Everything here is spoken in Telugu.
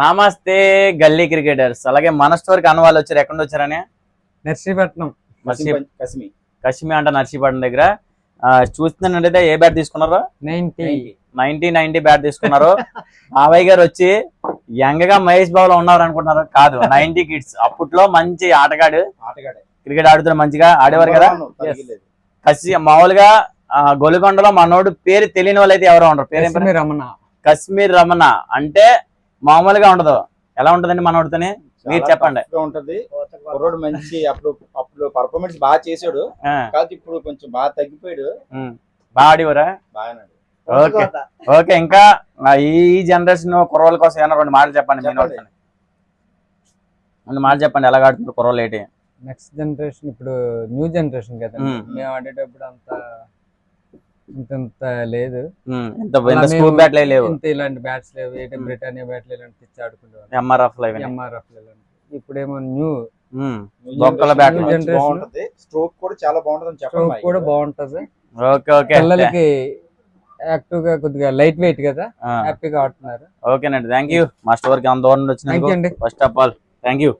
నమస్తే గల్లీ క్రికెటర్స్. అలాగే మన స్టోర్కి అన్న వాళ్ళు వచ్చారు. ఎక్కడ వచ్చారని? నర్సీపట్నం కశ్మీ అంట, నర్సీపట్నం దగ్గర. చూస్తున్నట్టయితే ఏ బ్యాట్ తీసుకున్నారు? 90 బ్యాట్ తీసుకున్నారు. మావయ్య గారు వచ్చి యంగ్ గా మహేష్ బాబులో ఉన్నారు అనుకుంటున్నారు. కాదు, 90 కిడ్స్. అప్పట్లో మంచి ఆటగాడు, క్రికెట్ ఆడుతున్న మంచిగా ఆడేవారు కదా. మామూలుగా గొలుగొండలో మనోడు పేరు తెలియని వాళ్ళు అయితే ఎవరో ఉండరు. పేరు కశ్మీర్ రమణ అంటే మామూలుగా ఉండదు. ఎలా ఉంటదండి మనోడితోని? మీరు చెప్పండి. ఉంటది మంచి అప్పుడు పర్ఫార్మెన్స్ బాగా చేసాడు. ఇప్పుడు కొంచెం బాగా తగ్గిపోయాడు. బాగా ఆడేవారా? Okay okay. ఇంకా ఈ జనరేషన్ కుర్రోళ్ళ కోసం ఏమన్నా రెండు మాటలు చెప్పండి. రెండు మాటలు చెప్పండి, ఎలా ఆడుతున్నారు కుర్రోళ్ళు ఏంటి? నెక్స్ట్ జనరేషన్ ఇప్పుడు న్యూ జనరేషన్ కదా, మేము ఆడేటప్పుడు ఇంత లేదు. స్కూల్ బ్యాట్లే లేవు, ఇలాంటి బ్యాట్స్ లేవు. బ్రిటానియా బ్యాట్లు ఇలాంటి తెచ్చి ఆడుకుంటాం. ఎంఆర్ఎఫ్ ఇప్పుడేమో న్యూ జనరేషన్. స్ట్రోక్ కూడా చాలా బాగుంటది. స్ట్రోక్ కూడా బాగుంటది. Okay okay. పిల్లలకి యాక్టివ్ గా కొద్దిగా లైట్ వెయిట్ కదా, హ్యాపీగా ఆడుతున్నారు. ఓకేనండి, థ్యాంక్ యూ. మా స్టోర్ కి అంత దూరం వచ్చినందుకు first of all thank you.